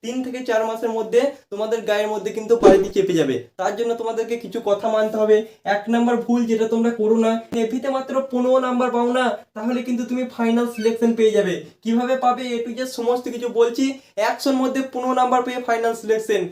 3 থেকে 4 মাসের মধ্যে তোমাদের গায়ের মধ্যে কিন্তু বাড়িতে চেপে যাবে। তার জন্য তোমাদেরকে কিছু কথা মানতে হবে। 1 নাম্বার ভুল যেটা তোমরা করো না, নেভিতে মাত্র 15 নাম্বার পাও না, তাহলে কিন্তু তুমি ফাইনাল সিলেকশন পেয়ে যাবে। কিভাবে পাবে এ টু জেড সমস্ত কিছু বলছি। 100-র মধ্যে 15 নাম্বার পেয়ে ফাইনাল সিলেকশন।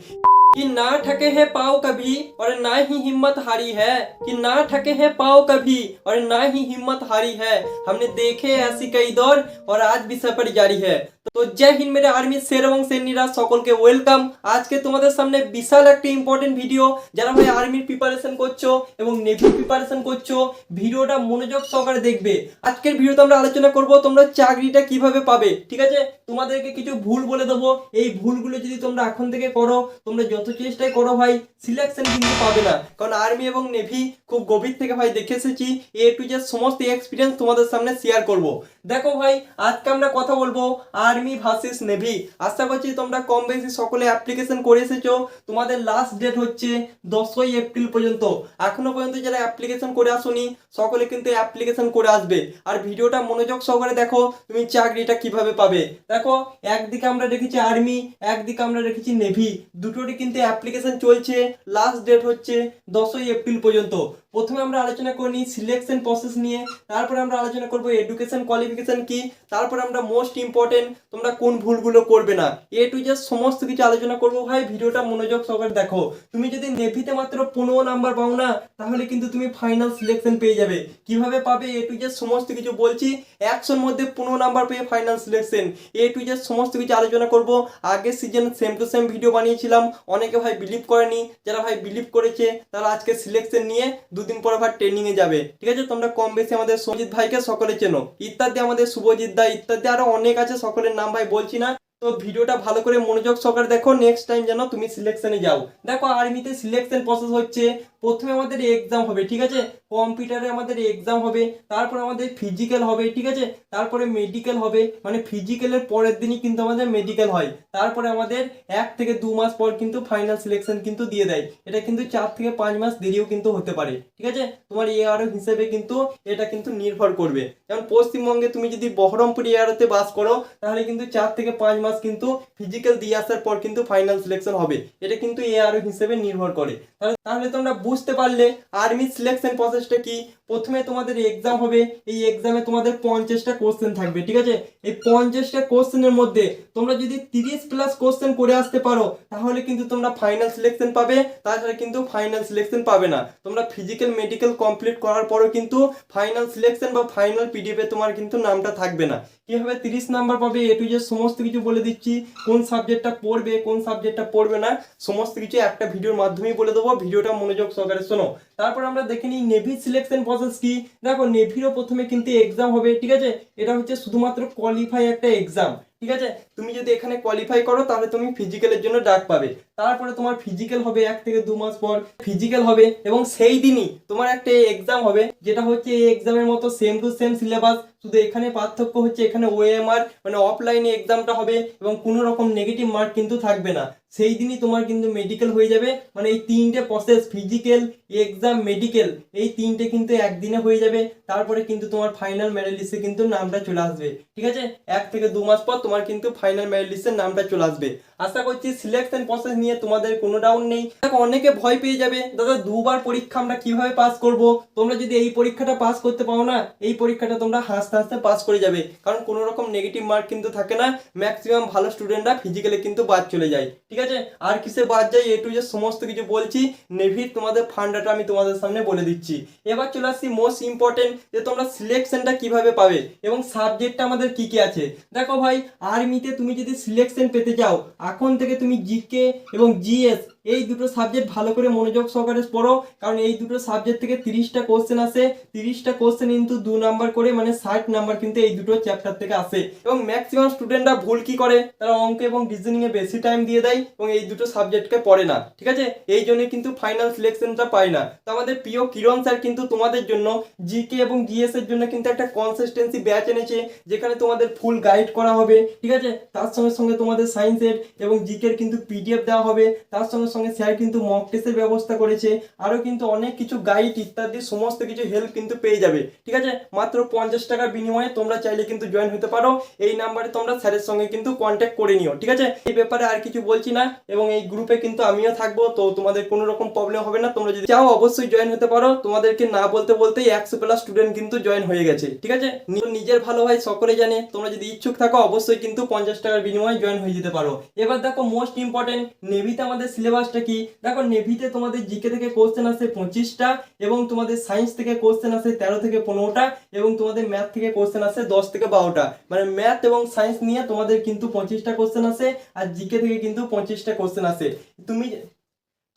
कि ना ठके है पाओ कभी और ना ही हिम्मत हारी है, कि ना ठके है पाओ कभी और ना ही हिम्मत हारी है, हमने देखे ऐसी कई दौर और आज भी सफर जारी है। তো জয় হিন্দ মেরে আর্মি শের এবং সেনিরা সকলকে ওয়েলকাম। আজকে তোমাদের সামনে বিশাল একটা ইম্পর্টেন্ট ভিডিও। যারা ভাই আর্মির প্রিপারেশন করছো এবং নেভি প্রিপারেশন করছো, ভিডিওটা মনোযোগ সহকারে দেখবে। আজকের ভিডিওতে আমরা আলোচনা করব তোমরা চাকরিটা কিভাবে পাবে। ঠিক আছে, তোমাদেরকে কিছু ভুল বলে দেবো। এই ভুলগুলো যদি তোমরা এখন থেকে করো, তোমরা যত চেষ্টাই করো ভাই সিলেকশন কিন্তু পাবে না। কারণ আর্মি এবং নেভি খুব গভীর থেকে ভাই দেখে এসেছি। এ টু জেড সমস্ত এক্সপিরিয়েন্স তোমাদের সামনে শেয়ার করব। দেখো ভাই, আজকে আমরা কথা বলবো আর্মি ভার্সেস নেভি। আশা করছি তোমরা কম বেশি সকলে অ্যাপ্লিকেশন করে এসেছো। তোমাদের লাস্ট ডেট হচ্ছে 10ই এপ্রিল পর্যন্ত। এখনো পর্যন্ত যারা অ্যাপ্লিকেশন করে আসোনি, সকলে কিন্তু অ্যাপ্লিকেশন করে আসবে। আর ভিডিওটা মনোযোগ সহকারে দেখো, তুমি চাকরিটা কিভাবে পাবে। দেখো, একদিকে আমরা রেখেছি আর্মি, একদিকে আমরা রেখেছি নেভি। দুটোরই কিন্তু অ্যাপ্লিকেশন চলছে। লাস্ট ডেট হচ্ছে 10ই এপ্রিল পর্যন্ত। প্রথমে আমরা আলোচনা করে নিই সিলেকশন প্রসেস নিয়ে, তারপরে আমরা আলোচনা করবো এডুকেশন কোয়ালিফিকেশন কি, তারপরে আমরা মোস্ট ইম্পর্টেন্ট তোমরা কোন ভুলগুলো করবে না, এ টু জেড সমস্ত কিছু আলোচনা করবো। ভাই ভিডিওটা মনোযোগ সহকারে দেখো। তুমি যদি নেভিতে মাত্র 15 নাম্বার পাও না, তাহলে কিন্তু তুমি ফাইনাল সিলেকশন পেয়ে যাবে। কিভাবে পাবে এ টু জেড সমস্ত কিছু বলছি। 100-র মধ্যে 15 নাম্বার পেয়ে final selection, A to Z সমস্ত কিছু আলোচনা করবো। আগের season same to same video বানিয়েছিলাম, অনেকে ভাই বিলিভ করেনি। যারা ভাই বিলিভ করেছে তারা আজকে সিলেকশন নিয়ে 2 দিন পর ভাই ট্রেনিং এ যাবে। ঠিক আছে, তোমরা কম বেশি আমাদের সঞ্জিত ভাইকে সকলে চেনো, ইত্যাদি আমাদের শুভজিৎ দা, ইত্যাদি আরো অনেক আছে, সকলের নাম ভাই বলছি না। তো ভিডিওটা ভালো করে মনোযোগ সহকারে দেখো, নেক্সট টাইম যেন তুমি সিলেকশনে যাও। দেখো আর্মিতে সিলেকশন প্রসেস হচ্ছে, প্রথমে আমাদের এক্সাম হবে। ঠিক আছে, কম্পিউটারে আমাদের এক্সাম হবে, তারপর আমাদের ফিজিক্যাল হবে। ঠিক আছে, তারপরে মেডিকেল হবে, মানে ফিজিক্যালের পরের দিনই কিন্তু আমাদের মেডিকেল হয়। তারপরে আমাদের 1 থেকে 2 মাস পর কিন্তু ফাইনাল সিলেকশন কিন্তু দিয়ে দেয়। এটা কিন্তু 4 থেকে 5 মাস দেরিও কিন্তু হতে পারে। ঠিক আছে, তোমার এআরও হিসেবে কিন্তু এটা কিন্তু নির্ভর করবে। যেমন পশ্চিমবঙ্গে তুমি যদি বহরমপুর এআরওতে বাস করো, তাহলে কিন্তু 4 থেকে 5 মাস কিন্তু ফিজিক্যাল দিয়ে আসার পর কিন্তু ফাইনাল সিলেকশন হবে। এটা কিন্তু এআরও হিসেবে নির্ভর করে। তাহলে তোমরা বুঝতে পারলে আর্মি সিলেকশন প্রসেসটা কি। প্রথমে তোমাদের এক্সাম হবে, এই এক্সামে তোমাদের 50টা কোশ্চেন থাকবে। ঠিক আছে, এই 50টা কোশ্চেনের মধ্যে তোমরা যদি 30+ কোশ্চেন করে আসতে পারো, তাহলে কিন্তু তোমরা ফাইনাল সিলেকশন পাবে। তাছাড়া কিন্তু ফাইনাল সিলেকশন পাবে না। তোমরা ফিজিক্যাল মেডিকেল কমপ্লিট করার পরও কিন্তু ফাইনাল সিলেকশন বা ফাইনাল পিডিএফে তোমার কিন্তু নামটা থাকবে না। কিভাবে 30 নাম্বার পাবে এ টু জেড সমস্ত কিছু বলে দিচ্ছি। কোন সাবজেক্টটা পড়বে, কোন সাবজেক্টটা পড়বে না, সমস্ত কিছু একটা ভিডিওর মাধ্যমেই বলে দেবো। ভিডিওটা মনোযোগ সহকারে শোনো। তারপর আমরা দেখে নিই নেভি সিলেকশন প্রসেস কি। দেখো নেভিরও প্রথমে কিন্তু এক্সাম হবে। ঠিক আছে, এটা হচ্ছে শুধুমাত্র কোয়ালিফাই একটা এক্সাম। ঠিক আছে, তুমি যদি এখানে কোয়ালিফাই করো, তাহলে তুমি ফিজিক্যালের জন্য ডাক পাবে। তারপরে তোমার ফিজিক্যাল হবে 1 থেকে 2 মাস পর ফিজিক্যাল হবে, এবং সেই দিনই তোমার একটা এক্সাম হবে, যেটা হচ্ছে এই এক্সামের মতো সেম টু সেম সিলেবাস। শুধু এখানে পার্থক্য হচ্ছে এখানে ওএমআর মানে অফলাইনে এক্সামটা হবে, এবং কোনো রকম নেগেটিভ মার্ক কিন্তু থাকবে না। সেই দিনই তোমার কিন্তু মেডিকেল হয়ে যাবে। মানে এই 3টে প্রসেস, ফিজিক্যাল, এক্সাম, মেডিকেল, এই 3টে কিন্তু একদিনে হয়ে যাবে। তারপরে কিন্তু তোমার ফাইনাল মেরিট লিস্টে কিন্তু নামটা চলে আসবে। ঠিক আছে, 1 থেকে 2 মাস পর তোমার কিন্তু ফাইনাল মেরিট লিস্টের নামটা চলে আসবে। আশা করছি সিলেকশন প্রসেস নিয়ে তোমাদের কোনো ডাউট নেই। দেখো অনেকে ভয় পেয়ে যাবে, দাদা 2বার পরীক্ষা আমরা কিভাবে পাস করব। তোমরা যদি এই পরীক্ষাটা পাস করতে পারো না, এই পরীক্ষাটা তোমরা হাসতে হাসতে পাস করে যাবে। কারণ কোনো রকম নেগেটিভ মার্ক কিন্তু থাকে না। ম্যাক্সিমাম ভালো স্টুডেন্টরা ফিজিক্যালে কিন্তু বাদ চলে যায়। ঠিক আছে, আর কিসে বাদ যায় এ টু জেড সমস্ত কিছু বলছি। নেভির তোমাদের ফান্ডাটা আমি তোমাদের সামনে বলে দিচ্ছি। এবার চলে আসছি মোস্ট ইম্পর্টেন্ট, যে তোমরা সিলেকশনটা কিভাবে পাবে এবং সাবজেক্টটা আমাদের কি কি আছে। দেখো ভাই, আর্মিতে তুমি যদি সিলেকশন পেতে চাও, এখন থেকে তুমি জিকে এবং জিএস এই দুটো সাবজেক্ট ভালো করে মনোযোগ সহকারে পড়ো। কারণ এই দুটো সাবজেক্ট থেকে 30টা কোশ্চেন আসে। 30টা কোশ্চেন কিন্তু 2 নাম্বার করে, মানে 60 নাম্বার কিন্তু এই দুটো চ্যাপ্টার থেকে আসে। এবং ম্যাক্সিমাম স্টুডেন্টরা ভুল কি করে, তারা অঙ্ক এবং রিজনিং এ বেশি টাইম দিয়ে দেয় এবং এই দুটো সাবজেক্টকে পড়ে না। ঠিক আছে, এই জন্য কিন্তু ফাইনাল সিলেকশনটা পায় না। তো আমাদের প্রিয় কিরণ স্যার কিন্তু তোমাদের জন্য জিকে এবং জিএস এর জন্য কিন্তু একটা কনসিস্টেন্সি ব্যাচ এনেছে, যেখানে তোমাদের ফুল গাইড করা হবে। ঠিক আছে, তার সঙ্গে সঙ্গে তোমাদের সায়েন্সের এবং জিকের কিন্তু পিডিএফ দেওয়া হবে। তার সঙ্গে সঙ্গে স্যার কিন্তু মক টেস্টের ব্যবস্থা করেছে, আরও কিন্তু অনেক কিছু গাইড ইত্যাদি সমস্ত কিছু হেল্প কিন্তু পেয়ে যাবে। ঠিক আছে, মাত্র 50 টাকার বিনিময়ে তোমরা চাইলে কিন্তু জয়েন হতে পারো। এই নাম্বারে তোমরা স্যারের সঙ্গে কিন্তু কন্ট্যাক্ট করে নিও। ঠিক আছে, এই ব্যাপারে আর কিছু বলছি না, এবং এই গ্রুপে কিন্তু আমিও থাকবো, তো তোমাদের কোনো রকম প্রবলেম হবে না। তোমরা যদি চাও অবশ্যই জয়েন হতে পারো। তোমাদেরকে না বলতে বলতেই 100+ স্টুডেন্ট কিন্তু জয়েন হয়ে গেছে। ঠিক আছে, নিজের ভালো হয় সকলে জানে। তোমরা যদি ইচ্ছুক থাকো অবশ্যই কিন্তু 50 টাকার বিনিময়ে জয়েন হয়ে যেতে পারো। এবার দেখো মোস্ট ইম্পর্টেন্ট, নেভিতে আমাদের সিলেবাসটা কি। দেখো নেভিতে তোমাদের জিকে থেকে কোশ্চেন আসে 25টা, এবং তোমাদের সায়েন্স থেকে কোশ্চেন আসে 13 থেকে 15টা, এবং তোমাদের ম্যাথ থেকে কোশ্চেন আসে 10 থেকে 12টা। মানে ম্যাথ এবং সায়েন্স নিয়ে তোমাদের কিন্তু 25টা কোশ্চেন আসে, আর জিকে থেকে কিন্তু 25টা কোশ্চেন আসে। তুমি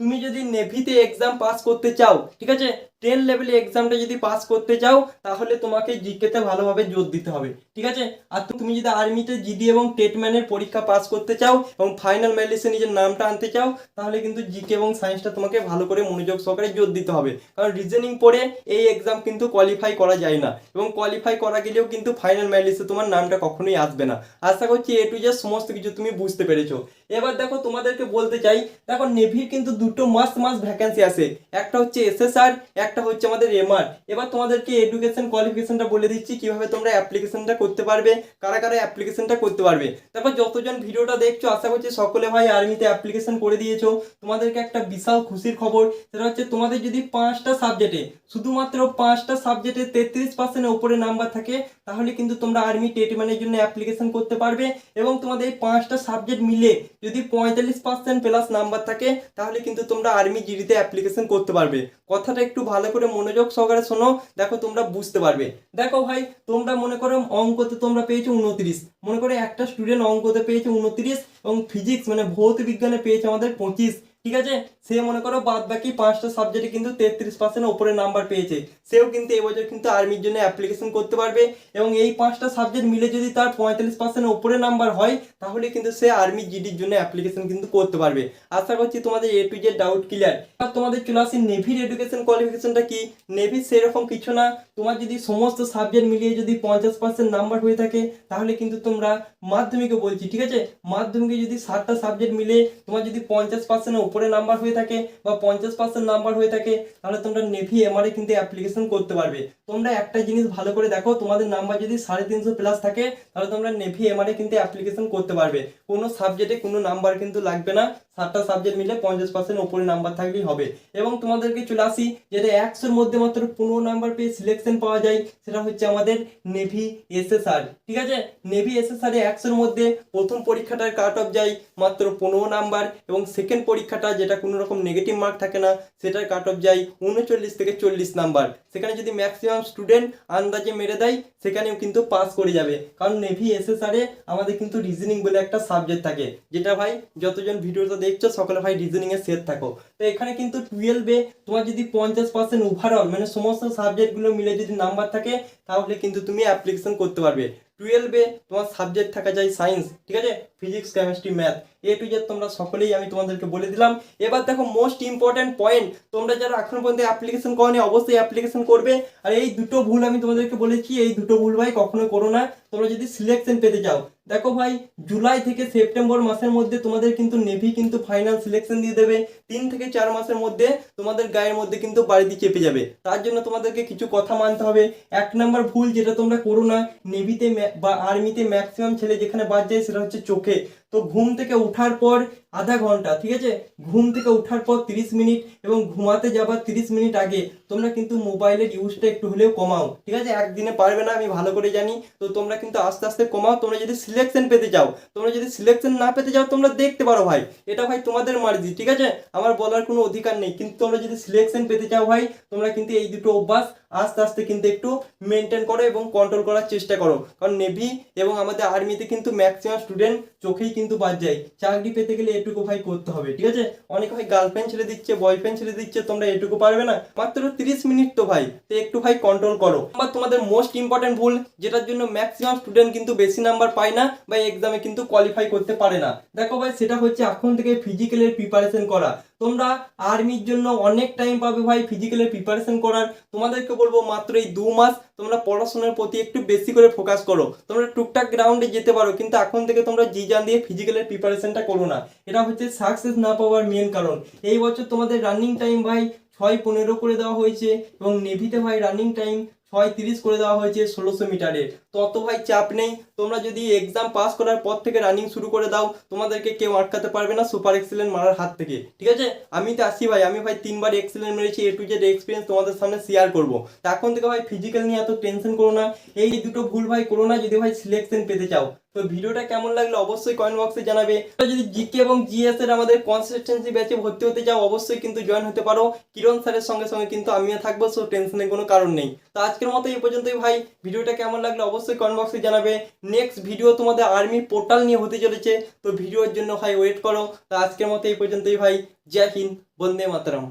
তুমি যদি নেভিতে এক্সাম পাস করতে চাও, ঠিক আছে, 10 লেভেলে এক্সামটা যদি পাস করতে চাও, তাহলে তোমাকে জিকেতে ভালোভাবে জোর দিতে হবে। ঠিক আছে, আর তুমি যদি আর্মিতে জিডি এবং টেটম্যানের পরীক্ষা পাস করতে চাও এবং ফাইনাল মেরিট লিস্টে নিজের নামটা আনতে চাও, তাহলে কিন্তু জিকে এবং সায়েন্সটা তোমাকে ভালো করে মনোযোগ সহকারে জোর দিতে হবে। কারণ রিজনিং পড়ে এই এক্সাম কিন্তু কোয়ালিফাই করা যায় না, এবং কোয়ালিফাই করা গেলেও কিন্তু ফাইনাল মেরিট লিস্টে তোমার নামটা কখনোই আসবে না। আশা করছি এ টু জেড সমস্ত কিছু তুমি বুঝতে পেরেছো। এবার দেখো তোমাদেরকে বলতে চাই, দেখো নেভির কিন্তু দুটো মাস্ট ভ্যাকেন্সি আছে, একটা হচ্ছে এসএসআর, একটা হচ্ছে আমাদের এমআর। এবার তোমাদেরকে এডুকেশন কোয়ালিফিকেশনটা বলে দিচ্ছি, কিভাবে তোমরা অ্যাপ্লিকেশনটা করতে পারবে, কারা কারা অ্যাপ্লিকেশনটা করতে পারবে। দেখো যতজন ভিডিওটা দেখছো আশা করছি সকলে ভাই আর্মিতে অ্যাপ্লিকেশন করে দিয়েছো। তোমাদেরকে একটা বিশাল খুশির খবর, সেটা হচ্ছে তোমাদের যদি 5টা সাবজেক্টে, শুধুমাত্র 5টা সাবজেক্টে 33%-এর উপরে নাম্বার থাকে, তাহলে কিন্তু তোমরা আর্মি টেটম্যানের জন্য অ্যাপ্লিকেশন করতে পারবে। এবং তোমাদের এই 5টা সাবজেক্ট মিলে যদি 45% প্লাস নাম্বার থাকে, তাহলে কিন্তু তোমরা আর্মি জিডিতে অ্যাপ্লিকেশন করতে পারবে। কথাটা একটু ভালো করে মনোযোগ সহকারে শোনো, দেখো তোমরা বুঝতে পারবে। দেখো ভাই, তোমরা মনে করো অঙ্কতে তোমরা পেয়েছো 29, মনে করো একটা স্টুডেন্ট অঙ্কতে পেয়েছে 29, এবং ফিজিক্স মানে ভৌত বিজ্ঞানে পেয়েছে আমাদের 25। ঠিক আছে, সে মনে করো বাদ বাকি 5টা সাবজেক্টে কিন্তু 33%-এর উপরে নাম্বার পেয়েছে, সেও কিন্তু এবছর কিন্তু আর্মির জন্য অ্যাপ্লিকেশন করতে পারবে। এবং এই 5টা সাবজেক্ট মিলে যদি তার 45%-এর উপরে নাম্বার হয়, তাহলে কিন্তু সে আর্মি জিডির জন্য অ্যাপ্লিকেশন কিন্তু করতে পারবে। আশা করছি তোমাদের এ টু জেড ডাউট ক্লিয়ার। আর তোমাদের চলে আসি নেভির এডুকেশন কোয়ালিফিকেশনটা কি। নেভির সেরকম কিছু না, তোমার যদি সমস্ত সাবজেক্ট মিলিয়ে যদি 50% নাম্বার হয়ে থাকে, তাহলে কিন্তু তোমরা মাধ্যমিকে বলছি, ঠিক আছে, মাধ্যমিকে যদি 7টা সাবজেক্ট মিলে তোমার যদি 50%-এর উপরে নাম্বার হয়ে থাকে বা 50% নাম্বার হয়ে থাকে, তাহলে তোমরা নেভি এমআরএ কিন্তু অ্যাপ্লিকেশন করতে পারবে। তোমরা একটা জিনিস ভালো করে দেখো, তোমাদের নাম্বার যদি 350 প্লাস থাকে, তাহলে তোমরা নেভি এমআরএ কিন্তু অ্যাপ্লিকেশন করতে পারবে। কোনো সাবজেক্টে কোনো নাম্বার কিন্তু লাগবে না, 7টা সাবজেক্ট মিলে 50%-এর উপরে নাম্বার থাকলেই হবে। এবং তোমাদেরকে চলে আসি, যেটা 100-এর মধ্যে মাত্র 15 নাম্বার পেয়ে সিলেকশন পাওয়া যায়, সেটা হচ্ছে আমাদের নেভি এসএসআর। ঠিক আছে, নেভি এসএসআর এ 100-এর মধ্যে প্রথম পরীক্ষাটার কাট অফ যায় মাত্র 15 নাম্বার, এবং সেকেন্ড পরীক্ষাটা যেটা কোনো রকম নেগেটিভ মার্ক থাকে না, সেটার কাট অফ যায় 39 থেকে 40 নাম্বার। সেখানে যদি ম্যাক্সিমাম স্টুডেন্ট আন্দাজে মেরে দেয়, সেখানেও কিন্তু পাস করে যাবে। কারণ নেভি এসএসআর এ আমাদের কিন্তু রিজনিং বলে একটা সাবজেক্ট থাকে, যেটা ভাই যতজন ভিডিওটা দেখছো সকলে ভাই রিজনিং এ সেট থাকো। তো এখানে কিন্তু 12-এ তোমার যদি 50% ওভারঅল মানে সমস্ত সাবজেক্টগুলো মিলে যদি নাম্বার থাকে, তাহলে কিন্তু তুমি অ্যাপ্লিকেশন করতে পারবে। 12-এ তোমার সাবজেক্ট থাকা যায় সায়েন্স, ঠিক আছে, physics, chemistry, math, A to Z তোমরা সকলেই আমি তোমাদেরকে বলে দিলাম। এবার দেখো মোস্ট ইম্পর্টেন্ট পয়েন্ট, তোমরা যারা এখন পর্যন্ত অ্যাপ্লিকেশন করোনি অবশ্যই অ্যাপ্লিকেশন করবে। আর এই দুটো ভুল আমি তোমাদেরকে বলেছি, এই দুটো ভুল ভাই কখনো করো না তোমরা যদি সিলেকশন পেতে চাও। দেখো ভাই, জুলাই থেকে সেপ্টেম্বর মাসের মধ্যে তোমাদের কিন্তু নেভি কিন্তু ফাইনাল সিলেকশন দিয়ে দেবে। 3 থেকে 4 মাসের মধ্যে তোমাদের গায়ের মধ্যে কিন্তু বাড়িতে চেপে যাবে। তার জন্য তোমাদেরকে কিছু কথা মানতে হবে। 1 নাম্বার ভুল যেটা তোমরা করো না, নেভিতে বা আর্মিতে ম্যাক্সিমাম ছেলে যেখানে বাদ যায় সেটা হচ্ছে চোখে। তো ঘুম থেকে ওঠার পর আধা ঘন্টা, ঠিক আছে, ঘুম থেকে ওঠার পর 30 মিনিট এবং ঘুমাতে যাবার 30 মিনিট আগে তোমরা কিন্তু মোবাইলের ইউজটা একটু হলেও কমাও। ঠিক আছে, একদিনে পারবে না আমি ভালো করে জানি, তো তোমরা কিন্তু আস্তে আস্তে কমাও। তোমরা যদি সিলেকশন পেতে চাও, তোমরা যদি সিলেকশন না পেতে চাও তোমরা দেখতে পারো ভাই, এটা ভাই তোমাদের মার্জি, ঠিক আছে, আমার বলার কোনো অধিকার নেই। কিন্তু তোমরা যদি সিলেকশন পেতে চাও ভাই, তোমরা কিন্তু এই দুটো অভ্যাস আস্তে আস্তে কিন্তু একটু মেনটেন করো এবং কন্ট্রোল করার চেষ্টা করো। কারণ নেভি এবং আমাদের আর্মিতে কিন্তু ম্যাক্সিমাম স্টুডেন্ট চোখেই কিন্তু বাদ যায়। চাকরি পেতে গেলে এটুকু ভাই করতে হবে, ঠিক আছে। অনেক ভাই গার্লফ্রেন্ড ছেড়ে দিচ্ছে, বয়ফ্রেন্ড ছেড়ে দিচ্ছে, তোমরা এটুকু পারবে না? মাত্র 30 মিনিট তো ভাই, তো একটু ভাই কন্ট্রোল করো। আবার তোমাদের মোস্ট ইম্পর্টেন্ট ভুল, যেটার জন্য ম্যাক্সিমাম স্টুডেন্ট কিন্তু বেশি নাম্বার পায় না বা এক্সামে কিন্তু কোয়ালিফাই করতে পারে না, দেখো ভাই, সেটা হচ্ছে এখন থেকে ফিজিক্যালের প্রিপারেশন করা। তোমরা আর্মির জন্য অনেক টাইম পাবে ভাই ফিজিক্যালের প্রিপারেশন করার। তোমাদেরকে বলবো মাত্র এই 2 মাস তোমরা পড়াশোনার প্রতি একটু বেশি করে ফোকাস করো। তোমরা টুকটাক গ্রাউন্ডে যেতে পারো, কিন্তু এখন থেকে তোমরা জি জান দিয়ে ফিজিক্যালের প্রিপারেশনটা করো না। এটা হচ্ছে সাকসেস না পাওয়ার মেন কারণ। এই বছর তোমাদের রানিং টাইম ভাই 6:15 করে দেওয়া হয়েছে, এবং নেভিতে ভাই রানিং টাইম 6:30 করে দেওয়া হয়েছে 1600 মিটারের। তো অত ভাই চাপ নেই, তোমরা যদি এক্সাম পাস করার পর থেকে রানিং শুরু করে দাও তোমাদেরকে কেউ আটকাতে পারবে না সুপার এক্সেলেন্ট মারার হাত থেকে, ঠিক আছে? আমি তো আসি ভাই, আমি ভাই 3বার এক্সেলেন্ট মেরেছি, A to Z এক্সপিরিয়েন্স তোমাদের সামনে শেয়ার করবো। তো এখন থেকে ভাই ফিজিক্যাল নিয়ে এত টেনশন করো না, এই দুটো ভুল ভাই করো না যদি ভাই সিলেকশন পেতে চাও। তো ভিডিওটা কেমন লাগলো অবশ্যই কমেন্ট বক্সে জানাবে। যদি জিকে এবং জিএস এর আমাদের কনসিস্টেন্সি ব্যাচে ভর্তি হতে চাও অবশ্যই কিন্তু জয়েন হতে পারো। কিরণ স্যারের সঙ্গে সঙ্গে কিন্তু আমিও থাকবো, সো টেনশনের কোনো কারণ নেই। তো আজকের মতো এই পর্যন্তই ভাই, ভিডিওটা কেমন লাগলো অবশ্যই কমেন্ট বক্সে জানাবে। নেক্সট ভিডিও তোমাদের আর্মি পোর্টাল নিয়ে হতে চলেছে, তো ভিডিওর জন্য ভাই ওয়েট করো। তো আজকের মতো এই পর্যন্তই ভাই, জয় হিন্দ, বন্দে মাতরম।